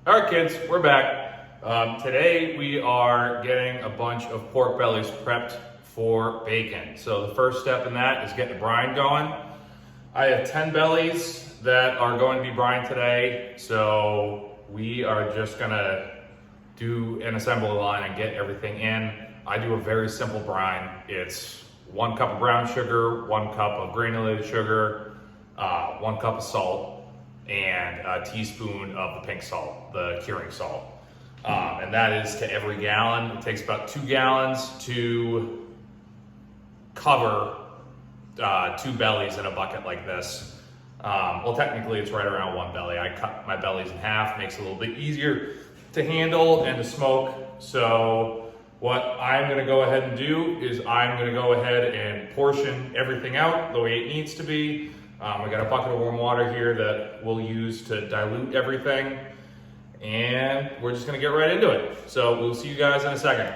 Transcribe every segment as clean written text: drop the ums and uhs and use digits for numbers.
All right, kids, we're back. Today we are getting a bunch of pork bellies prepped for bacon. So the first step in that is getting the brine going. I have 10 bellies that are going to be brined today. So we are just gonna do an assembly line and get everything in. I do a very simple brine. It's 1 cup of brown sugar, 1 cup of granulated sugar, 1 cup of salt, and a teaspoon of the pink salt, the curing salt. And that is to every gallon. It takes about 2 gallons to cover 2 bellies in a bucket like this. Well, technically it's right around 1 belly. I cut my bellies in half, makes it a little bit easier to handle and to smoke. So what I'm gonna go ahead and do is I'm gonna go ahead and portion everything out the way it needs to be. I got a bucket of warm water here that we'll use to dilute everything, and we're just gonna get right into it. So we'll see you guys in a second.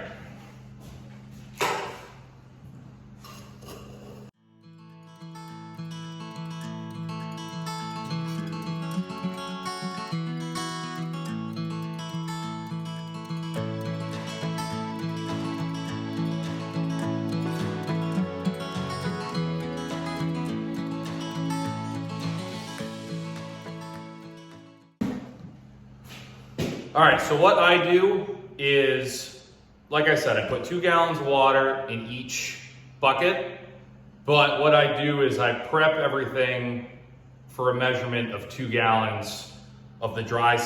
All right, so what I do is, like I said, I put 2 gallons of water in each bucket, but what I do is I prep everything for a measurement of 2 gallons of the dry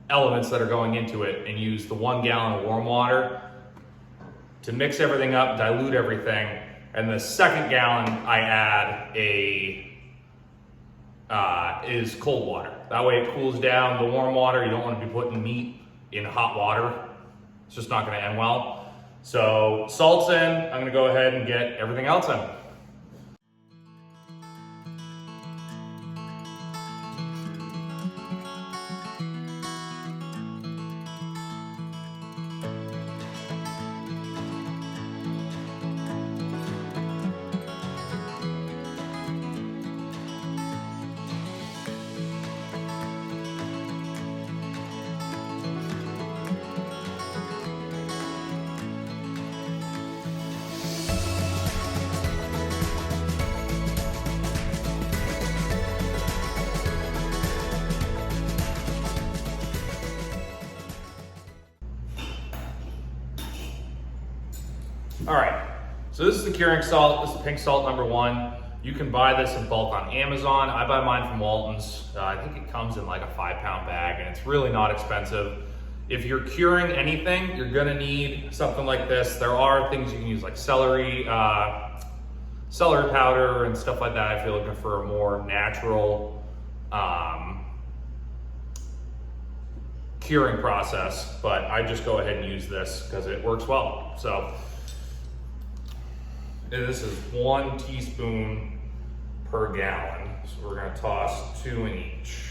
elements that are going into it, and use the 1 gallon of warm water to mix everything up, dilute everything, and the second gallon I add is cold water. That way it cools down the warm water. You don't want to be putting meat in hot water. It's just not going to end well. So salt's in. I'm going to go ahead and get everything else in. All right, so this is the curing salt. This is pink salt number 1. You can buy this in bulk on Amazon. I buy mine from Walton's. I think it comes in like a 5-pound bag, and it's really not expensive. If you're curing anything, you're gonna need something like this. There are things you can use like celery powder and stuff like that if you're looking for a more natural curing process, but I just go ahead and use this because it works well. So this is 1 teaspoon per gallon. So we're gonna toss 2 in each.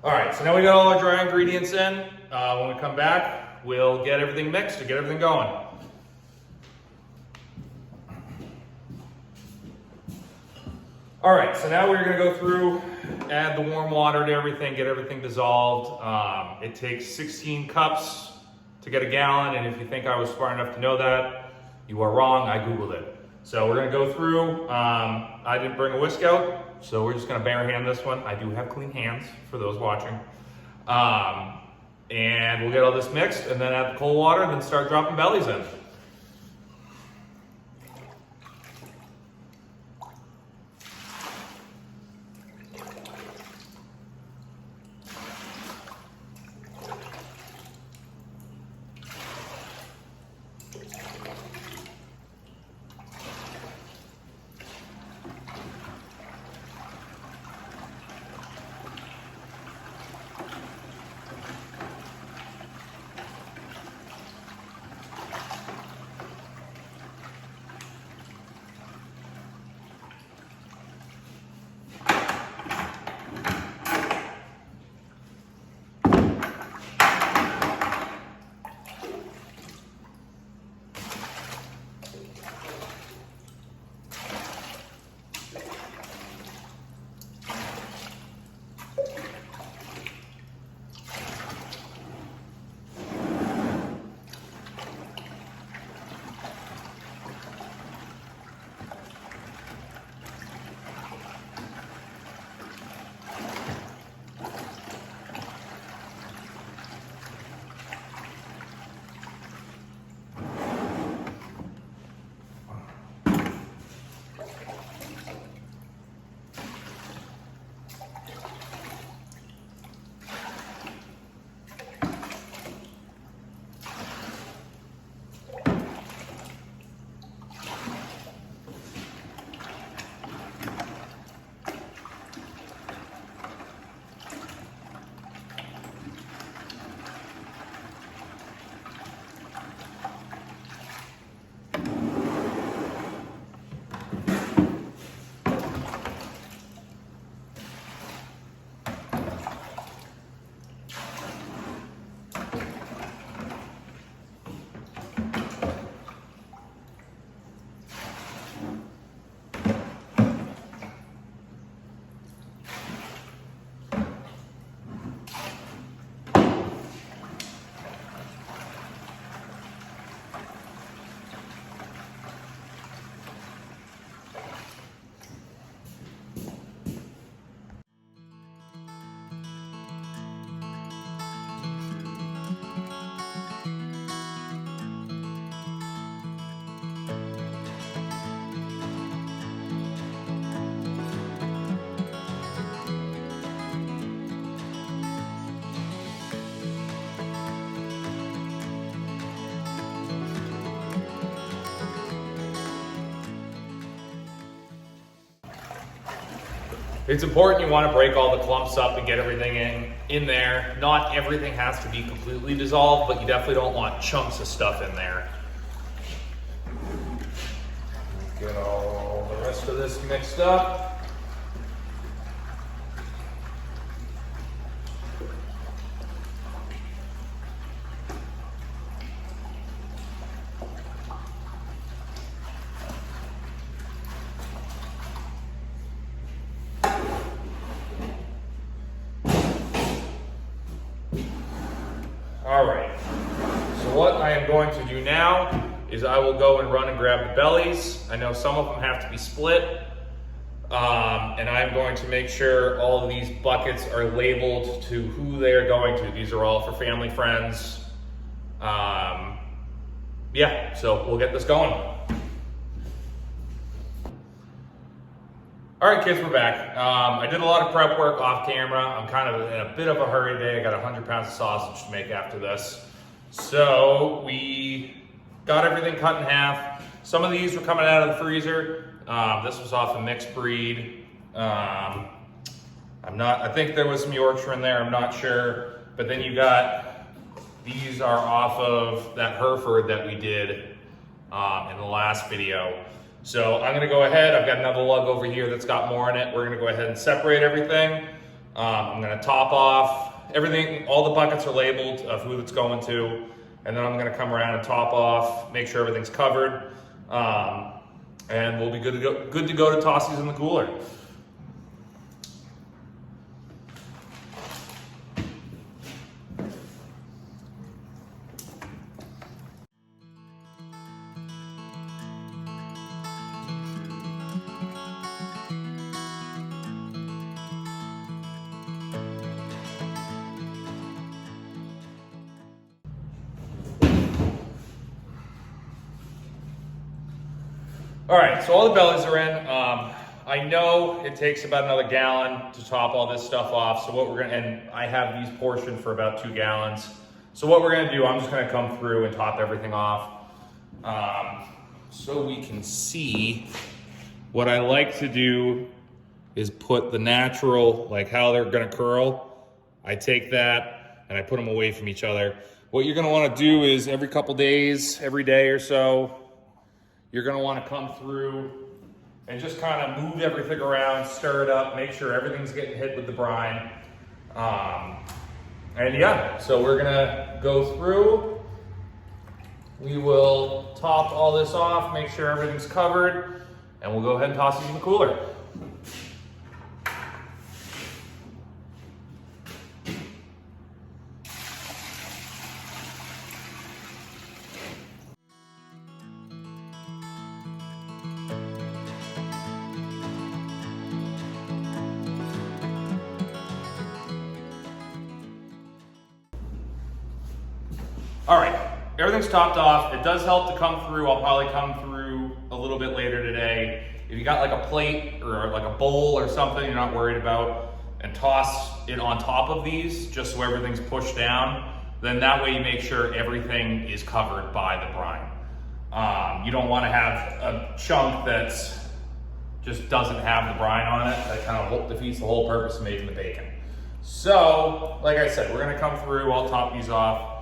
All right, so now we got all our dry ingredients in. When we come back, we'll get everything mixed to get everything going. All right, so now we're gonna go through, add the warm water to everything, get everything dissolved. It takes 16 cups to get a gallon, and if you think I was smart enough to know that, you are wrong, I Googled it. So we're gonna go through, I didn't bring a whisk out, so we're just gonna bare hand this one. I do have clean hands for those watching. And we'll get all this mixed and then add the cold water and then start dropping bellies in. It's important you want to break all the clumps up and get everything in there. Not everything has to be completely dissolved, but you definitely don't want chunks of stuff in there. Get all the rest of this mixed up. All right, so what I am going to do now is I will go and run and grab the bellies. I know some of them have to be split, and I'm going to make sure all of these buckets are labeled to who they are going to. These are all for family, friends. Yeah, so we'll get this going. All right, kids, we're back. I did a lot of prep work off camera. I'm kind of in a bit of a hurry today. I got 100 pounds of sausage to make after this. So we got everything cut in half. Some of these were coming out of the freezer. This was off a mixed breed. I think there was some Yorkshire in there, I'm not sure. But then you got, these are off of that Hereford that we did in the last video. So I'm gonna go ahead, I've got another lug over here that's got more in it. We're gonna go ahead and separate everything. I'm gonna top off everything, all the buckets are labeled of who it's going to, and then I'm gonna come around and top off, make sure everything's covered, and we'll be good to go to toss these in the cooler. All right, so all the bellies are in. I know it takes about another gallon to top all this stuff off. So what we're gonna, and I have these portioned for about 2 gallons. So what we're gonna do, I'm just gonna come through and top everything off. So we can see, what I like to do is put the natural, like how they're gonna curl. I take that and I put them away from each other. What you're gonna wanna do is every couple days, every day or so, you're gonna wanna come through and just kind of move everything around, stir it up, make sure everything's getting hit with the brine. And yeah, so we're gonna go through. We will top all this off, make sure everything's covered, and we'll go ahead and toss it in the cooler. All right, everything's topped off. It does help to come through. I'll probably come through a little bit later today. If you got like a plate or like a bowl or something you're not worried about, and toss it on top of these just so everything's pushed down, then that way you make sure everything is covered by the brine. You don't want to have a chunk that's just doesn't have the brine on it. That kind of defeats the whole purpose of making the bacon. So, like I said, we're gonna come through, I'll top these off.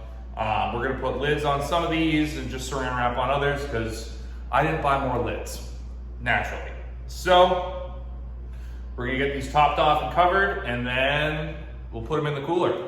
We're gonna put lids on some of these and just saran wrap on others because I didn't buy more lids, naturally. So we're gonna get these topped off and covered, and then we'll put them in the cooler.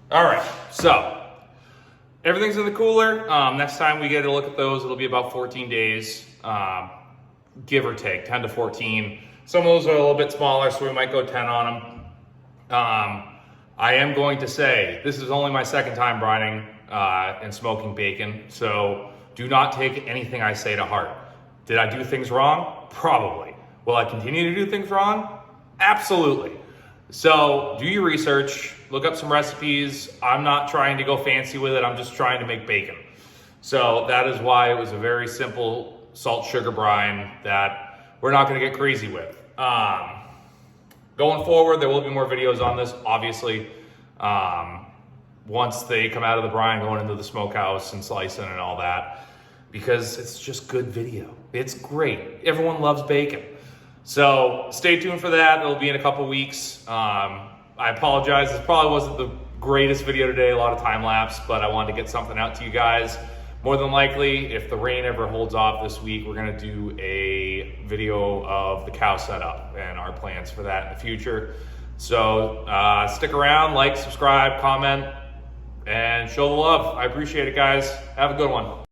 All right, so everything's in the cooler. Next time we get a look at those, it'll be about 14 days, give or take, 10 to 14. Some of those are a little bit smaller, so we might go 10 on them. I am going to say, this is only my second time brining and smoking bacon, so do not take anything I say to heart. Did I do things wrong? Probably. Will I continue to do things wrong? Absolutely. So do your research, look up some recipes. I'm not trying to go fancy with it. I'm just trying to make bacon. So that is why it was a very simple salt sugar brine that we're not going to get crazy with. Going forward, there will be more videos on this, obviously. Once they come out of the brine, going into the smokehouse and slicing and all that, because it's just good video. It's great. Everyone loves bacon. So stay tuned for that. It'll be in a couple weeks. I apologize. This probably wasn't the greatest video today, a lot of time lapse, but I wanted to get something out to you guys. More than likely, if the rain ever holds off this week, we're gonna do a video of the cow setup and our plans for that in the future. So stick around, like, subscribe, comment, and show the love. I appreciate it, guys. Have a good one.